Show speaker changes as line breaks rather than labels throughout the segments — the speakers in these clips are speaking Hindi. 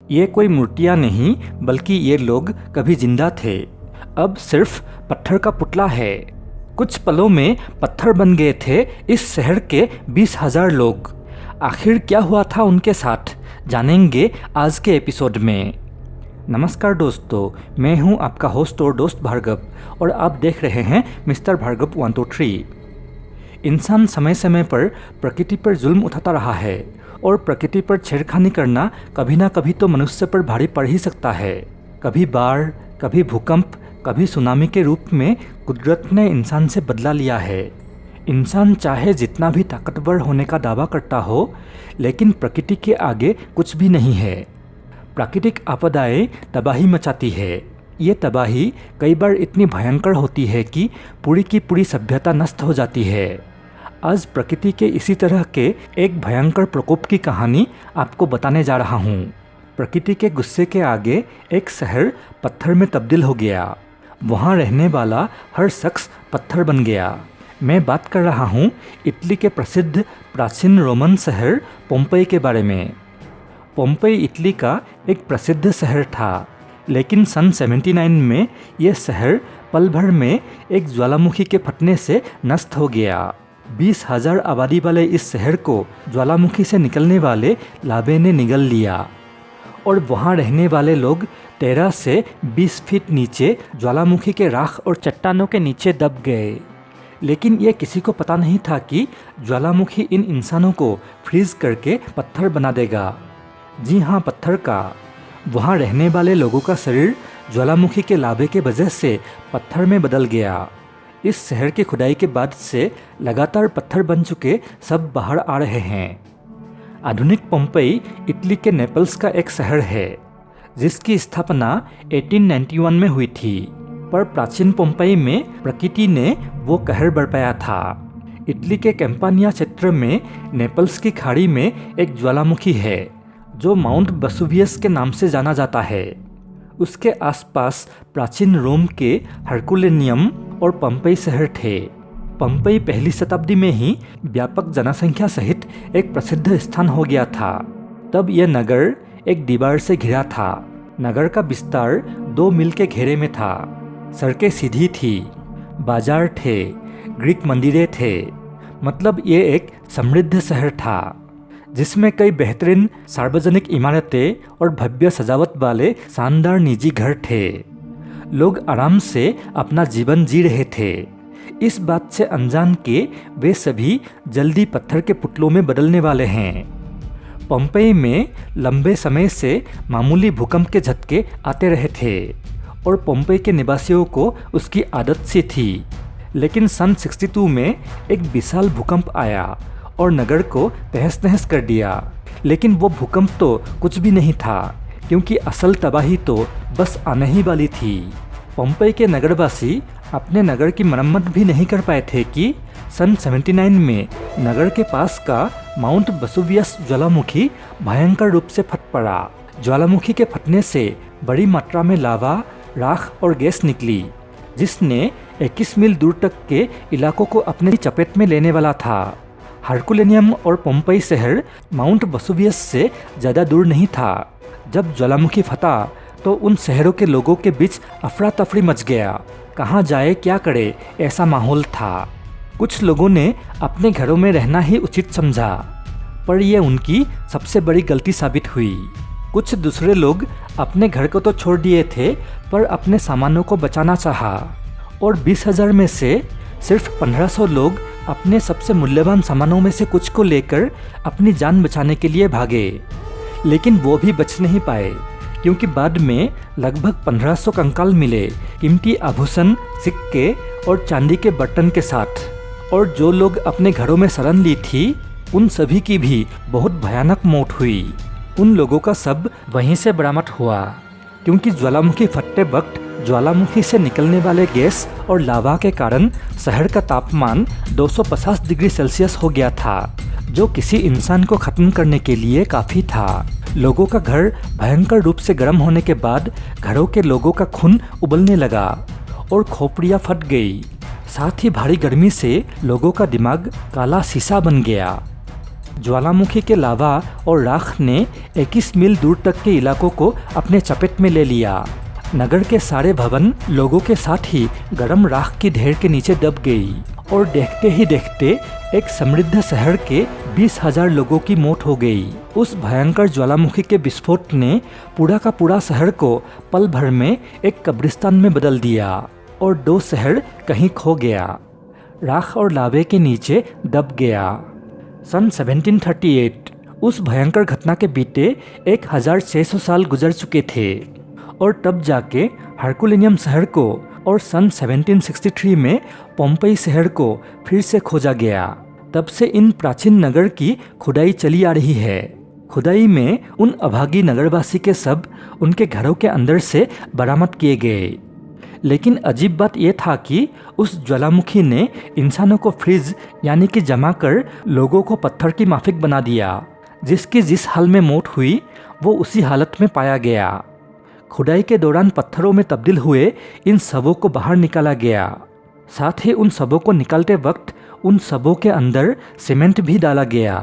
ये कोई मूर्तियाँ नहीं बल्कि ये लोग कभी जिंदा थे, अब सिर्फ पत्थर का पुतला है। कुछ पलों में पत्थर बन गए थे इस शहर के 20,000 लोग। आखिर क्या हुआ था उनके साथ, जानेंगे आज के एपिसोड में। नमस्कार दोस्तों, मैं हूं आपका होस्ट और दोस्त भार्गव और आप देख रहे हैं मिस्टर भार्गव 123। इंसान समय समय पर प्रकृति पर जुल्म उठाता रहा है और प्रकृति पर छेड़खानी करना कभी ना कभी तो मनुष्य पर भारी पड़ ही सकता है। कभी बाढ़, कभी भूकंप, कभी सुनामी के रूप में कुदरत ने इंसान से बदला लिया है। इंसान चाहे जितना भी ताकतवर होने का दावा करता हो, लेकिन प्रकृति के आगे कुछ भी नहीं है। प्राकृतिक आपदाएं तबाही मचाती है। ये तबाही कई बार इतनी भयंकर होती है कि पूरी की पूरी सभ्यता नष्ट हो जाती है। आज प्रकृति के इसी तरह के एक भयंकर प्रकोप की कहानी आपको बताने जा रहा हूँ। प्रकृति के गुस्से के आगे एक शहर पत्थर में तब्दील हो गया। वहाँ रहने वाला हर शख्स पत्थर बन गया। मैं बात कर रहा हूँ इटली के प्रसिद्ध प्राचीन रोमन शहर पोम्पेई के बारे में। पोम्पेई इटली का एक प्रसिद्ध शहर था, लेकिन सन 79 में यह शहर पल भर में एक ज्वालामुखी के फटने से नष्ट हो गया। 20,000 आबादी वाले इस शहर को ज्वालामुखी से निकलने वाले लावे ने निगल लिया और वहाँ रहने वाले लोग 13 से 20 फीट नीचे ज्वालामुखी के राख और चट्टानों के नीचे दब गए। लेकिन यह किसी को पता नहीं था कि ज्वालामुखी इन इंसानों को फ्रीज करके पत्थर बना देगा। जी हाँ, पत्थर का। वहाँ रहने वाले लोगों का शरीर ज्वालामुखी के लावे के वजह से पत्थर में बदल गया। इस शहर की खुदाई के बाद से लगातार पत्थर बन चुके सब बाहर आ रहे हैं। आधुनिक पोम्पेई इटली के नेपल्स का एक शहर है, जिसकी स्थापना 1891 में हुई थी। पर प्राचीन पोम्पेई में प्रकृति ने वो कहर बरपाया था। इटली के कैंपानिया क्षेत्र में नेपल्स की खाड़ी में एक ज्वालामुखी है जो माउंट वेसुवियस के नाम से जाना जाता है। उसके आसपास प्राचीन रोम के हरकुलेनियम और पोम्पेई शहर थे। पोम्पेई पहली शताब्दी में ही व्यापक जनसंख्या सहित एक प्रसिद्ध स्थान हो गया था। तब यह नगर एक दीवार से घिरा था। नगर का विस्तार 2 मील के घेरे में था। सड़कें सीधी थी, बाजार थे, ग्रीक मंदिरें थे। मतलब ये एक समृद्ध शहर था जिसमें कई बेहतरीन सार्वजनिक इमारतें और भव्य सजावट वाले शानदार निजी घर थे। लोग आराम से अपना जीवन जी रहे थे। इस बात से अनजान के वे सभी जल्दी पत्थर के पुतलों में बदलने वाले हैं। पोम्पेई में लंबे समय से मामूली भूकंप के झटके आते रहे थे और पोम्पेई के निवासियों को उसकी आदत सी थी। लेकिन सन 62 में एक विशाल भूकंप आया और नगर को तहस नहस कर दिया। लेकिन वो भूकंप तो कुछ भी नहीं था, क्योंकि असल तबाही तो बस आने ही वाली थी। पोम्पेई के नगरवासी अपने नगर की मरम्मत भी नहीं कर पाए थे कि सन 79 में नगर के पास का माउंट वेसुवियस ज्वालामुखी भयंकर रूप से फट पड़ा। ज्वालामुखी के फटने से बड़ी मात्रा में लावा, राख और गैस निकली, जिसने 21 मील दूर तक के इलाकों को अपने चपेट में लेने वाला था। हरकुलेनियम और पोम्पेई शहर माउंट वेसुवियस से ज़्यादा दूर नहीं था। जब ज्वालामुखी फटा तो उन शहरों के लोगों के बीच अफरा तफरी मच गया। कहाँ जाए क्या करे, ऐसा माहौल था। कुछ लोगों ने अपने घरों में रहना ही उचित समझा, पर यह उनकी सबसे बड़ी गलती साबित हुई। कुछ दूसरे लोग अपने घर को तो छोड़ दिए थे, पर अपने सामानों को बचाना चाहा और 20,000 में से सिर्फ 1500 लोग अपने सबसे मूल्यवान सामानों में से कुछ को लेकर अपनी जान बचाने के लिए भागे। लेकिन वो भी बच नहीं पाए, क्योंकि बाद में लगभग 1500 कंकाल मिले, कीमती आभूषण, सिक्के और चांदी के बर्तन के साथ। और जो लोग अपने घरों में शरण ली थी, उन सभी की भी बहुत भयानक मौत हुई। उन लोगों का शव वहीं से बरामद हुआ, क्योंकि ज्वालामुखी फटते वक्त ज्वालामुखी से निकलने वाले गैस और लावा के कारण शहर का तापमान 250 डिग्री सेल्सियस हो गया था, जो किसी इंसान को खत्म करने के लिए काफ़ी था। लोगों का घर भयंकर रूप से गर्म होने के बाद घरों के लोगों का खून उबलने लगा और खोपड़ियाँ फट गई। साथ ही भारी गर्मी से लोगों का दिमाग काला शीशा बन गया। ज्वालामुखी के लावा और राख ने 21 मील दूर तक के इलाकों को अपने चपेट में ले लिया। नगर के सारे भवन लोगों के साथ ही गर्म राख की ढेर के नीचे दब गई और देखते ही देखते एक समृद्ध शहर के 20,000 लोगों की मौत हो गई। उस भयंकर ज्वालामुखी के विस्फोट ने पूरा का पूरा शहर को पल भर में एक कब्रिस्तान में बदल दिया और 2 शहर कहीं खो गया, राख और लावे के नीचे दब गया। सन 1738 उस भयंकर घटना के बीते 1600 साल गुजर चुके थे और तब जाके हरकुलिनियम शहर को और सन 1763 में पोम्पेई शहर को फिर से खोजा गया। तब से इन प्राचीन नगर की खुदाई चली आ रही है। खुदाई में उन अभागी नगरवासी के सब उनके घरों के अंदर से बरामद किए गए। लेकिन अजीब बात यह था कि उस ज्वालामुखी ने इंसानों को फ्रीज यानी कि जमा कर लोगों को पत्थर की माफिक बना दिया। जिसकी जिस हाल में मौत हुई वो उसी हालत में पाया गया। खुदाई के दौरान पत्थरों में तब्दील हुए इन शवों को बाहर निकाला गया। साथ ही उन शवों को निकालते वक्त उन शवों के अंदर सीमेंट भी डाला गया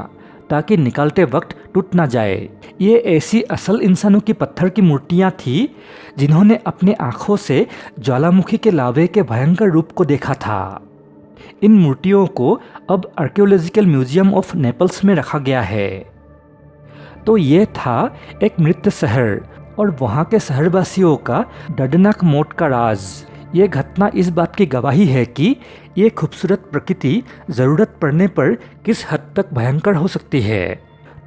ताकि निकालते वक्त टूट ना जाए। ये ऐसी असल इंसानों की पत्थर की मूर्तियाँ थी जिन्होंने अपने आँखों से ज्वालामुखी के लावे के भयंकर रूप को देखा था। इन मूर्तियों को अब आर्कियोलॉजिकल म्यूजियम ऑफ नेपल्स में रखा गया है। तो ये था एक मृत शहर और वहाँ के शहरवासियों का दर्दनाक मौत का राज। ये घटना इस बात की गवाही है कि ये खूबसूरत प्रकृति ज़रूरत पड़ने पर किस हद तक भयंकर हो सकती है।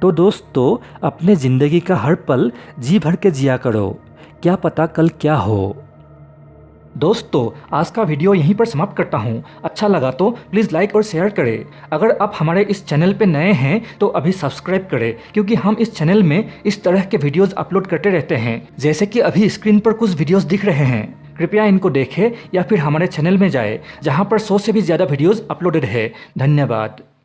तो दोस्तों, अपने ज़िंदगी का हर पल जी भर के जिया करो, क्या पता कल क्या हो। दोस्तों, आज का वीडियो यहीं पर समाप्त करता हूँ। अच्छा लगा तो प्लीज़ लाइक और शेयर करें। अगर आप हमारे इस चैनल पे नए हैं तो अभी सब्सक्राइब करें, क्योंकि हम इस चैनल में इस तरह के वीडियोस अपलोड करते रहते हैं। जैसे कि अभी स्क्रीन पर कुछ वीडियोस दिख रहे हैं, कृपया इनको देखें या फिर हमारे चैनल में जाएं, जहाँ पर 100 से भी ज़्यादा वीडियोज़ अपलोडेड है। धन्यवाद।